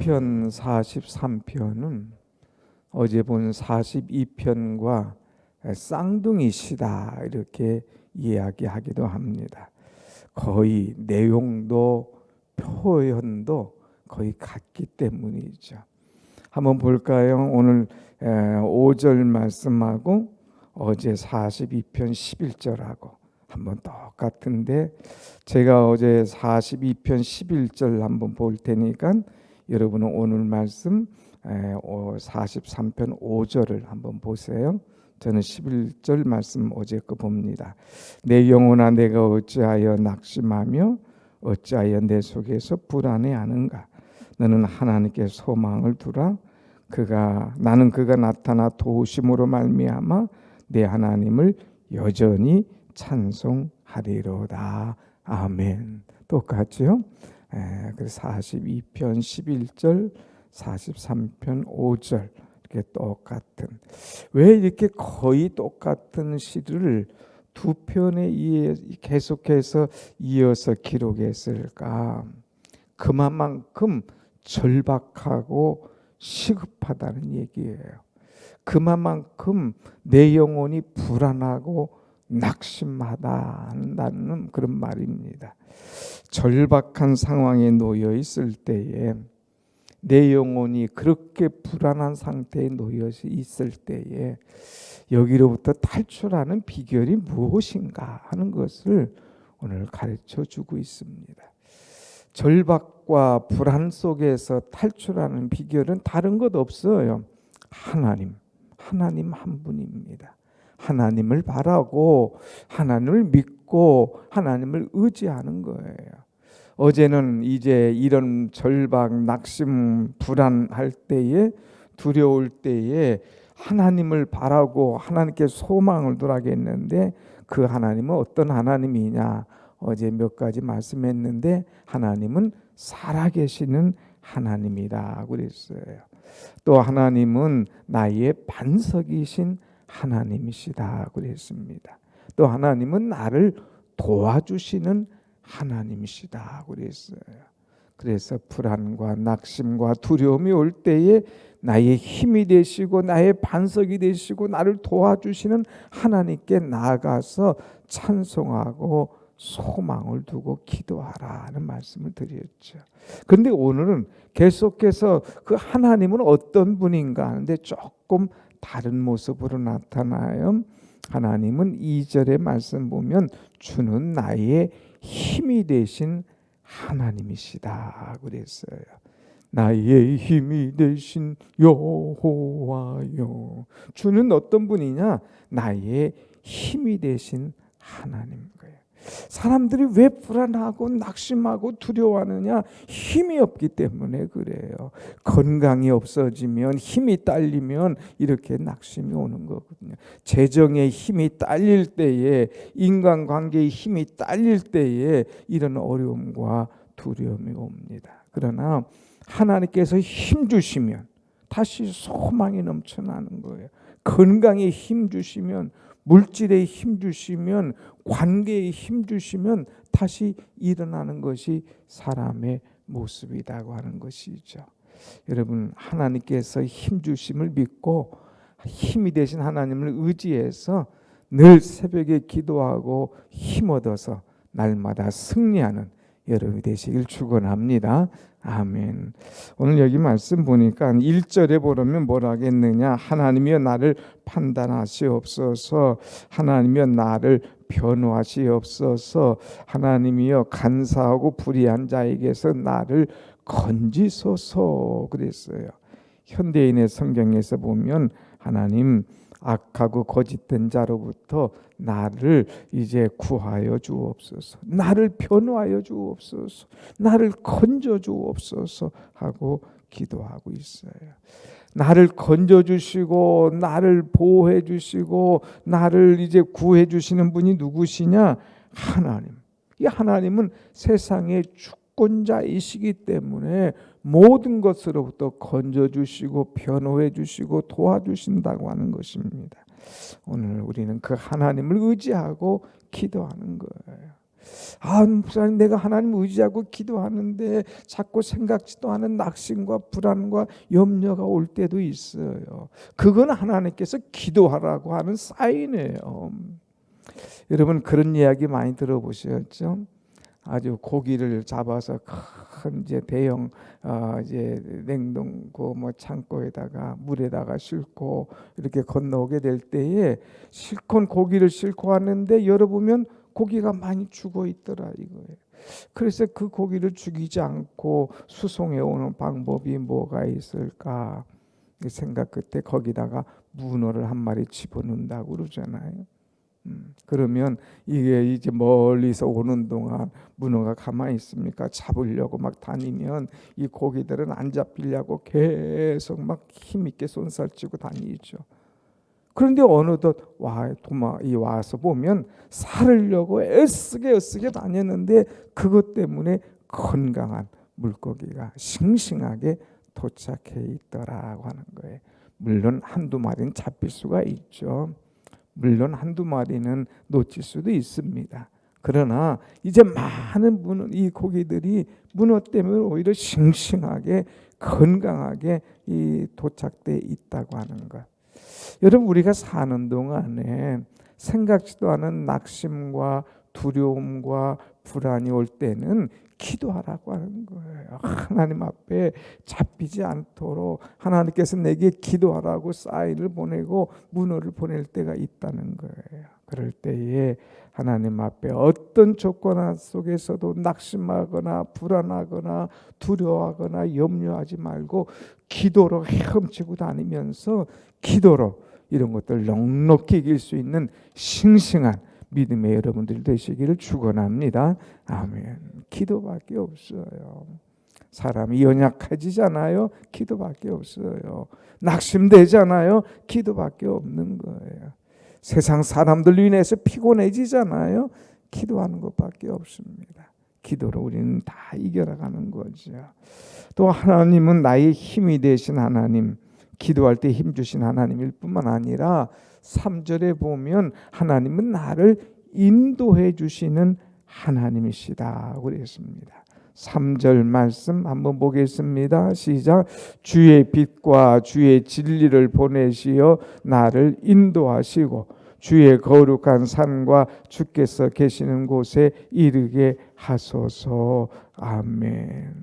시편 43편은 어제 본 42편과 쌍둥이시다 이렇게 이야기하기도 합니다. 거의 내용도 표현도 거의 같기 때문이죠. 한번 볼까요? 오늘 5절 말씀하고 어제 42편 11절하고 한번 똑같은데 제가 어제 42편 11절 한번 볼 테니까 여러분은 오늘 말씀 43편 5절을 한번 보세요. 저는 11절 말씀 어제 거 봅니다. 내 영혼아 내가 어찌하여 낙심하며 어찌하여 내 속에서 불안해하는가. 너는 하나님께 소망을 두라. 나는 그가 나타나 도우심으로 말미암아 내 하나님을 여전히 찬송하리로다. 아멘. 똑같죠? 그래서 42편 11절 43편 5절 이렇게 똑같은, 왜 이렇게 거의 똑같은 시를 두 편에 계속해서 이어서 기록했을까? 그만큼 절박하고 시급하다는 얘기예요. 그만큼 내 영혼이 불안하고 낙심하다는 그런 말입니다. 절박한 상황에 놓여 있을 때에, 내 영혼이 그렇게 불안한 상태에 놓여 있을 때에 여기로부터 탈출하는 비결이 무엇인가 하는 것을 오늘 가르쳐 주고 있습니다. 절박과 불안 속에서 탈출하는 비결은 다른 것 없어요. 하나님 한 분입니다. 하나님을 바라고 하나님을 믿고 하나님을 의지하는 거예요. 어제는 이제 이런 절박, 낙심, 불안할 때에, 두려울 때에 하나님을 바라고 하나님께 소망을 두라고 했는데, 그 하나님은 어떤 하나님이냐 어제 몇 가지 말씀했는데, 하나님은 살아계시는 하나님이라고 그랬어요. 또 하나님은 나의 반석이신 하나님이시다 그랬습니다. 또 하나님은 나를 도와주시는 하나님이시다 그랬어요. 그래서 불안과 낙심과 두려움이 올 때에 나의 힘이 되시고 나의 반석이 되시고 나를 도와주시는 하나님께 나아가서 찬송하고 소망을 두고 기도하라는 말씀을 드렸죠. 그런데 오늘은 계속해서 그 하나님은 어떤 분인가 하는데 조금 다른 모습으로 나타나요. 하나님은 2절의 말씀 보면 주는 나의 힘이 되신 하나님이시다 그랬어요. 나의 힘이 되신 여호와여. 주는 어떤 분이냐? 나의 힘이 되신 하나님 거예요. 사람들이 왜 불안하고 낙심하고 두려워하느냐? 힘이 없기 때문에 그래요. 건강이 없어지면, 힘이 딸리면 이렇게 낙심이 오는 거거든요. 재정의 힘이 딸릴 때에, 인간관계의 힘이 딸릴 때에 이런 어려움과 두려움이 옵니다. 그러나 하나님께서 힘 주시면 다시 소망이 넘쳐나는 거예요. 건강에 힘 주시면, 물질에 힘 주시면, 관계에 힘 주시면 다시 일어나는 것이 사람의 모습이라고 하는 것이죠. 여러분, 하나님께서 힘 주심을 믿고 힘이 되신 하나님을 의지해서 늘 새벽에 기도하고 힘 얻어서 날마다 승리하는 여러분이 되시길 축원합니다. 아멘. 오늘 여기 말씀 보니까 1절에 보면 뭐라 하겠느냐? 하나님이여 나를 판단하시옵소서. 하나님이여 나를 변호하시옵소서. 하나님이여 간사하고 불의한 자에게서 나를 건지소서 그랬어요. 현대인의 성경에서 보면 하나님 악하고 거짓된 자로부터 나를 이제 구하여 주옵소서, 나를 변호하여 주옵소서, 나를 건져 주옵소서 하고 기도하고 있어요. 나를 건져 주시고 나를 보호해 주시고 나를 이제 구해 주시는 분이 누구시냐? 하나님. 이 하나님은 세상의 주권자이시기 때문에 모든 것으로부터 건져주시고 변호해 주시고 도와주신다고 하는 것입니다. 오늘 우리는 그 하나님을 의지하고 기도하는 거예요. 목사님, 내가 하나님 의지하고 기도하는데 자꾸 생각지도 않은 낙심과 불안과 염려가 올 때도 있어요. 그건 하나님께서 기도하라고 하는 사인이에요. 여러분, 그런 이야기 많이 들어보셨죠? 아주 고기를 잡아서 큰 이제 대형 이제 냉동고 뭐 창고에다가 물에다가 싣고 이렇게 건너오게 될 때에 실컷 고기를 싣고 왔는데 열어보면 고기가 많이 죽어 있더라 이거예요. 그래서 그 고기를 죽이지 않고 수송해 오는 방법이 뭐가 있을까 생각 끝에 거기다가 문어를 한 마리 집어넣는다고 그러잖아요. 그러면 이게 이제 멀리서 오는 동안 문어가 가만히 있습니까? 잡으려고 막 다니면 이 고기들은 안 잡히려고 계속 막 힘있게 손살치고 다니죠. 그런데 어느덧 와서 보면 살으려고 애쓰게 다녔는데 그것 때문에 건강한 물고기가 싱싱하게 도착해 있더라고 하는 거예요. 물론 한두 마리는 잡힐 수가 있죠. 물론 한두 마리는 놓칠 수도 있습니다. 그러나 이제 많은 이 고기들이 문어 때문에 오히려 싱싱하게 건강하게 도착돼 있다고 하는 것. 여러분, 우리가 사는 동안에 생각지도 않은 낙심과 두려움과 불안이 올 때는 기도하라고 하는 거예요. 하나님 앞에 잡히지 않도록 하나님께서 내게 기도하라고 사인을 보내고 문어를 보낼 때가 있다는 거예요. 그럴 때에 하나님 앞에 어떤 조건 속에서도 낙심하거나 불안하거나 두려워하거나 염려하지 말고 기도로 헤엄치고 다니면서 기도로 이런 것들 넉넉히 이길 수 있는 싱싱한 믿음의 여러분들 되시기를 축원합니다. 아멘. 기도밖에 없어요. 사람이 연약해지잖아요. 기도밖에 없어요. 낙심되잖아요. 기도밖에 없는 거예요. 세상 사람들로 인해서 피곤해지잖아요. 기도하는 것밖에 없습니다. 기도로 우리는 다 이겨나가는 거죠. 또 하나님은 나의 힘이 되신 하나님, 기도할 때 힘 주신 하나님일 뿐만 아니라 3절에 보면 하나님은 나를 인도해 주시는 하나님이시다 그랬습니다. 3절 말씀 한번 보겠습니다. 시작. 주의 빛과 주의 진리를 보내시어 나를 인도하시고 주의 거룩한 산과 주께서 계시는 곳에 이르게 하소서. 아멘.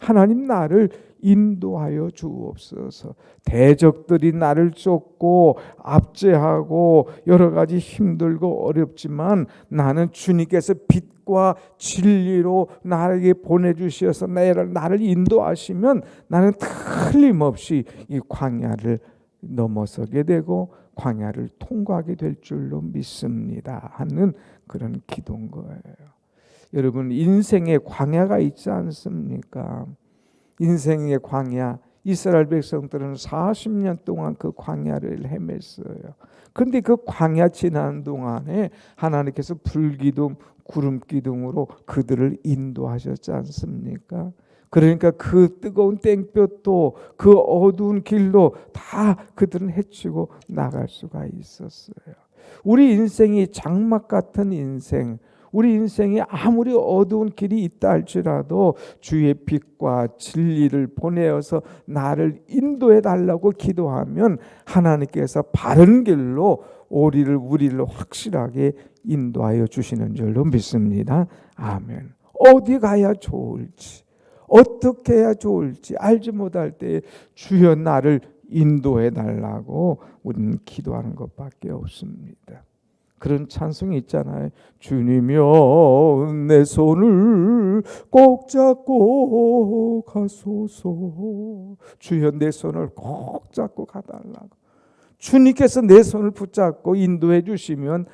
하나님 나를 인도하여 주옵소서. 대적들이 나를 쫓고 압제하고 여러 가지 힘들고 어렵지만 나는 주님께서 빛과 진리로 나에게 보내주셔서 나를 인도하시면 나는 틀림없이 이 광야를 넘어서게 되고 광야를 통과하게 될 줄로 믿습니다 하는 그런 기도인 거예요. 여러분, 인생에 광야가 있지 않습니까? 인생의 광야, 이스라엘 백성들은 40년 동안 그 광야를 헤맸어요. 그런데 그 광야 지나는 동안에 하나님께서 불기둥, 구름기둥으로 그들을 인도하셨지 않습니까? 그러니까 그 뜨거운 땡볕도 그 어두운 길로 다 그들은 헤치고 나갈 수가 있었어요. 우리 인생이 장막 같은 인생, 우리 인생에 아무리 어두운 길이 있다 할지라도 주의 빛과 진리를 보내어서 나를 인도해 달라고 기도하면 하나님께서 바른 길로 우리를 확실하게 인도하여 주시는 줄로 믿습니다. 아멘. 어디 가야 좋을지, 어떻게 해야 좋을지 알지 못할 때 주여 나를 인도해 달라고 우리는 기도하는 것밖에 없습니다. 그런 찬송이 있잖아요. 주님이여 내 손을 꼭 잡고 가소서. 주여 내 손을 꼭 잡고 가달라고. 주님께서 내 손을 붙잡고 인도해 주시면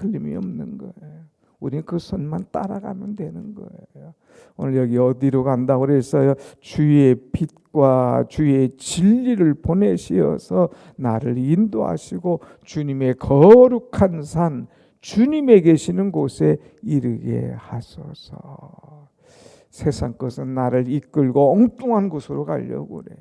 틀림이 없는 거예요. 우리는 그 손만 따라가면 되는 거예요. 오늘 여기 어디로 간다고 그랬어요? 주의 빛과 주의 진리를 보내시어서 나를 인도하시고 주님의 거룩한 산, 주님의 계시는 곳에 이르게 하소서. 세상 것은 나를 이끌고 엉뚱한 곳으로 가려고 그래.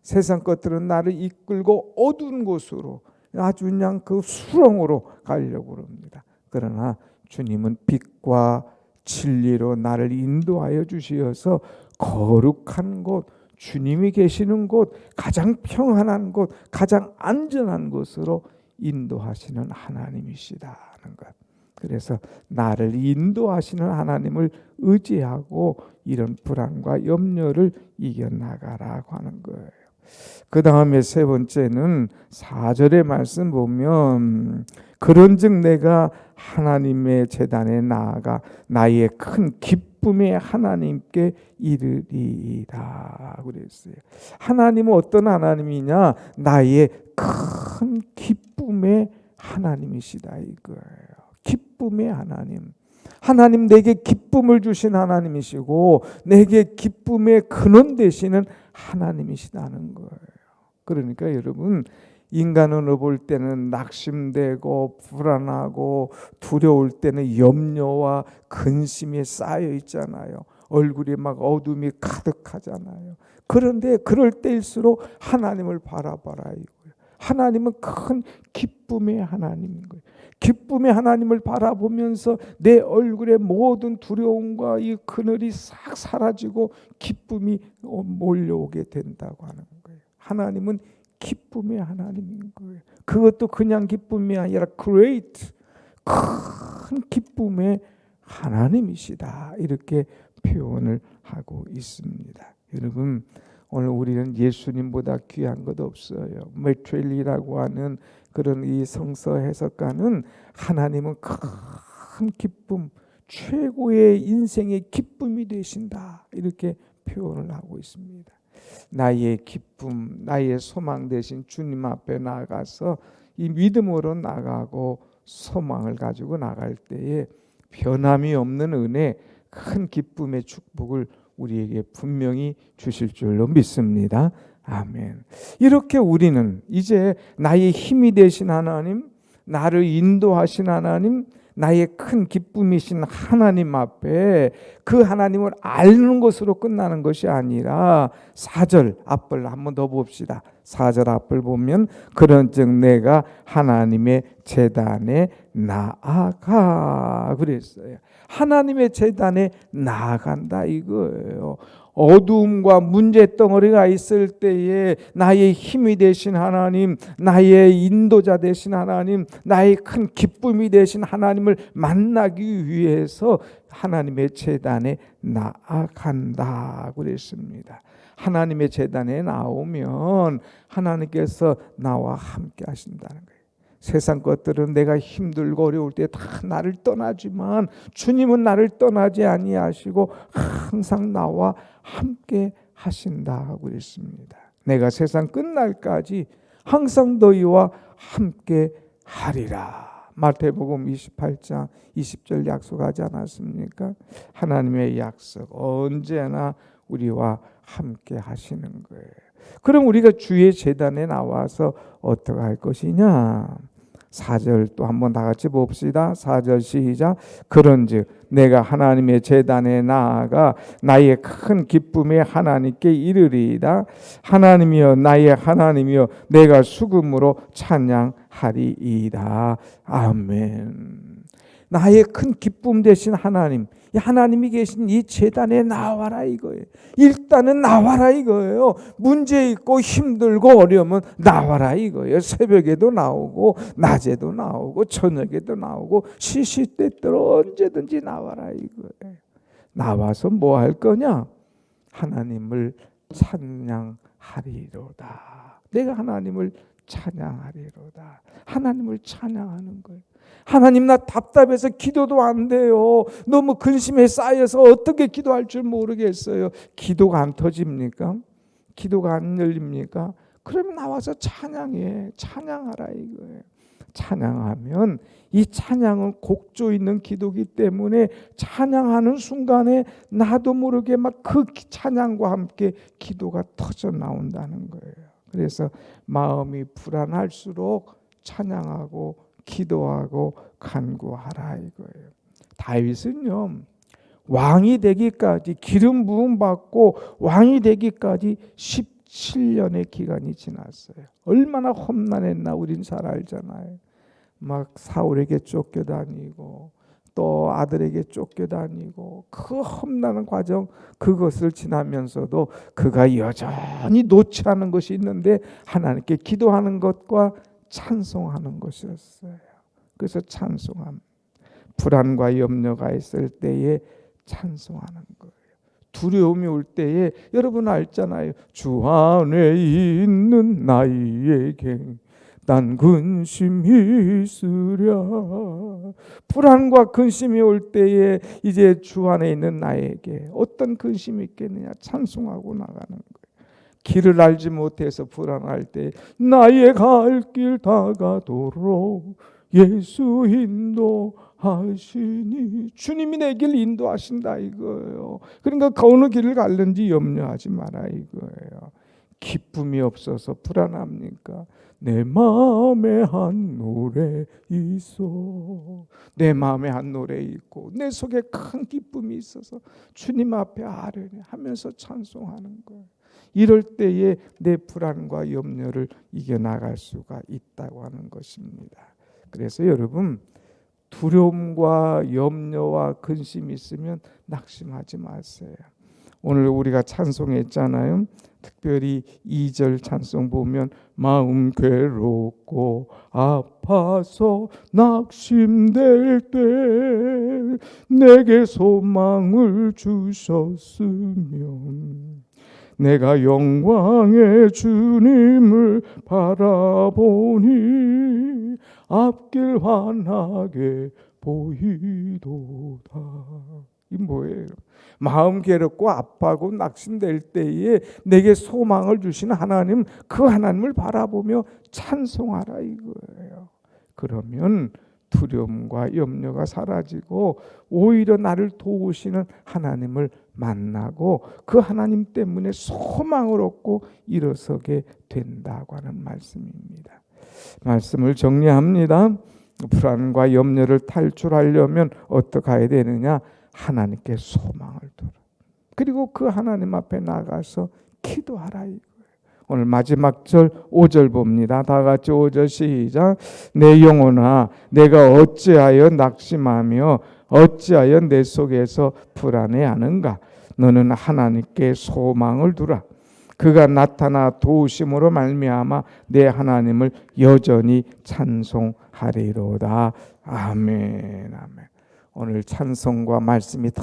세상 것들은 나를 이끌고 어두운 곳으로, 아주 그냥 그 수렁으로 가려고 합니다. 그러나 주님은 빛과 진리로 나를 인도하여 주시어서 거룩한 곳, 주님이 계시는 곳, 가장 평안한 곳, 가장 안전한 곳으로 인도하시는 하나님이시다는 것. 그래서 나를 인도하시는 하나님을 의지하고 이런 불안과 염려를 이겨나가라고 하는 거예요. 그 다음에 세 번째는 4절의 말씀 보면 그런즉 내가 하나님의 제단에 나아가 나의 큰 기쁨의 하나님께 이르리이다 그랬어요. 하나님은 어떤 하나님이냐? 나의 큰 기쁨의 하나님이시다 이거예요. 기쁨의 하나님. 하나님 내게 기쁨을 주신 하나님이시고 내게 기쁨의 근원 되시는 하나님이시다는 거예요. 그러니까 여러분, 인간으로 볼 때는 낙심되고 불안하고 두려울 때는 염려와 근심이 쌓여 있잖아요. 얼굴이 막 어둠이 가득하잖아요. 그런데 그럴 때일수록 하나님을 바라봐라 이거예요. 하나님은 큰 기쁨의 하나님인 거예요. 기쁨의 하나님을 바라보면서 내 얼굴의 모든 두려움과 이 그늘이 싹 사라지고 기쁨이 몰려오게 된다고 하는 거예요. 하나님은 기쁨의 하나님인 거예요. 그것도 그냥 기쁨이 아니라 great, 큰 기쁨의 하나님이시다. 이렇게 표현을 하고 있습니다. 여러분, 오늘 우리는 예수님보다 귀한 것 없어요. 메트렐리라고 하는 그런 이 성서 해석가는 하나님은 큰 기쁨, 최고의 인생의 기쁨이 되신다. 이렇게 표현을 하고 있습니다. 나의 기쁨, 나의 소망 되신 주님 앞에 나아가서 이 믿음으로 나가고 소망을 가지고 나갈 때에 변함이 없는 은혜, 큰 기쁨의 축복을 우리에게 분명히 주실 줄로 믿습니다. 아멘. 이렇게 우리는 이제 나의 힘이 되신 하나님, 나를 인도하신 하나님, 나의 큰 기쁨이신 하나님 앞에 그 하나님을 아는 것으로 끝나는 것이 아니라 4절 앞을 한번 더 봅시다. 4절 앞을 보면 그런즉 내가 하나님의 제단에 나아가 그랬어요. 하나님의 제단에 나아간다 이거예요. 어두움과 문제 덩어리가 있을 때에 나의 힘이 되신 하나님, 나의 인도자 되신 하나님, 나의 큰 기쁨이 되신 하나님을 만나기 위해서 하나님의 제단에 나아간다 그랬습니다. 하나님의 제단에 나오면 하나님께서 나와 함께 하신다는 거예요. 세상 것들은 내가 힘들고 어려울 때 다 나를 떠나지만 주님은 나를 떠나지 아니하시고 항상 나와 함께 하신다고 그랬습니다. 내가 세상 끝날까지 항상 너희와 함께 하리라. 마태복음 28장 20절 약속하지 않았습니까? 하나님의 약속 언제나 우리와 함께 하시는 거예요. 그럼 우리가 주의 제단에 나와서 어떻게 할 것이냐? 4절 또 한번 다 같이 봅시다. 4절 시작. 그런즉 내가 하나님의 제단에 나아가 나의 큰 기쁨의 하나님께 이르리이다. 하나님이여 나의 하나님이여 내가 수금으로 찬양하리이다. 아멘. 나의 큰 기쁨 되신 하나님, 이 하나님이 계신 이 제단에 나와라 이거예요. 일단은 나와라 이거예요. 문제 있고 힘들고 어려우면 나와라 이거예요. 새벽에도 나오고 낮에도 나오고 저녁에도 나오고 시시때때로 언제든지 나와라 이거예요. 나와서 뭐 할 거냐? 하나님을 찬양하리로다. 내가 하나님을 찬양하리로다. 하나님을 찬양하는 거예요. 하나님 나 답답해서 기도도 안 돼요. 너무 근심에 쌓여서 어떻게 기도할 줄 모르겠어요. 기도가 안 터집니까? 기도가 안 열립니까? 그러면 나와서 찬양해. 찬양하라 이거예요. 찬양하면 이 찬양은 곡조 있는 기도기 때문에 찬양하는 순간에 나도 모르게 막 그 찬양과 함께 기도가 터져 나온다는 거예요. 그래서 마음이 불안할수록 찬양하고 기도하고 간구하라 이거예요. 다윗은요 왕이 되기까지 기름 부음 받고 왕이 되기까지 17년의 기간이 지났어요. 얼마나 험난했나 우린 잘 알잖아요. 막 사울에게 쫓겨다니고 또 아들에게 쫓겨다니고 그 험난한 과정, 그것을 지나면서도 그가 여전히 놓지 않은 것이 있는데 하나님께 기도하는 것과 찬송하는 것이었어요. 그래서 찬송함, 불안과 염려가 있을 때에 찬송하는 거예요. 두려움이 올 때에 여러분 알잖아요. 주 안에 있는 나에게 난 근심이 있으랴. 불안과 근심이 올 때에 이제 주 안에 있는 나에게 어떤 근심이 있겠느냐, 찬송하고 나가는 거예요. 길을 알지 못해서 불안할 때 나의 갈 길 다가도록 예수 인도하시니, 주님이 내 길 인도하신다 이거예요. 그러니까 어느 길을 갈는지 염려하지 마라 이거예요. 기쁨이 없어서 불안합니까? 내 마음에 한 노래 있어. 내 마음에 한 노래 있고 내 속에 큰 기쁨이 있어서 주님 앞에 아뢰네 하면서 찬송하는 거예요. 이럴 때에 내 불안과 염려를 이겨나갈 수가 있다고 하는 것입니다. 그래서 여러분, 두려움과 염려와 근심이 있으면 낙심하지 마세요. 오늘 우리가 찬송했잖아요. 특별히 2절 찬송 보면 마음 괴롭고 아파서 낙심될 때 내게 소망을 주셨으면 내가 영광의 주님을 바라보니 앞길 환하게 보이도다. 이 뭐예요? 마음 괴롭고 아파하고 낙심될 때에 내게 소망을 주시는 하나님, 그 하나님을 바라보며 찬송하라 이거예요. 그러면 두려움과 염려가 사라지고 오히려 나를 도우시는 하나님을 만나고 그 하나님 때문에 소망을 얻고 일어서게 된다고 하는 말씀입니다. 말씀을 정리합니다. 불안과 염려를 탈출하려면 어떻게 해야 되느냐? 하나님께 소망을 두라. 그리고 그 하나님 앞에 나가서 기도하라 이거예요. 오늘 마지막 절 5절 봅니다. 다 같이 5절 시작. 내 영혼아 내가 어찌하여 낙심하며 어찌하여 내 속에서 불안해하는가? 너는 하나님께 소망을 두라. 그가 나타나 도우심으로 말미암아 내 하나님을 여전히 찬송하리로다. 아멘. 아멘. 오늘 찬송과 말씀이 다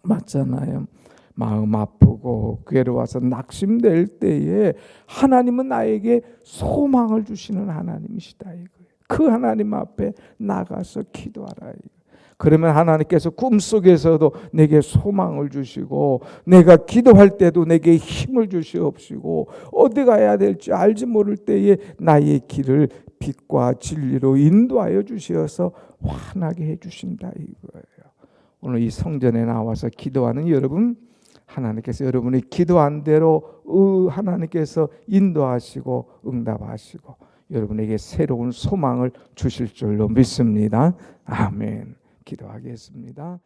맞잖아요. 마음 아프고 괴로워서 낙심될 때에 하나님은 나에게 소망을 주시는 하나님이시다 이거예요. 그 하나님 앞에 나가서 기도하라 이거예요. 그러면 하나님께서 꿈속에서도 내게 소망을 주시고 내가 기도할 때도 내게 힘을 주시옵시고 어디 가야 될지 알지 모를 때에 나의 길을 빛과 진리로 인도하여 주시어서 환하게 해주신다 이거예요. 오늘 이 성전에 나와서 기도하는 여러분, 하나님께서 여러분이 기도한 대로 하나님께서 인도하시고 응답하시고 여러분에게 새로운 소망을 주실 줄로 믿습니다. 아멘. 기도하겠습니다.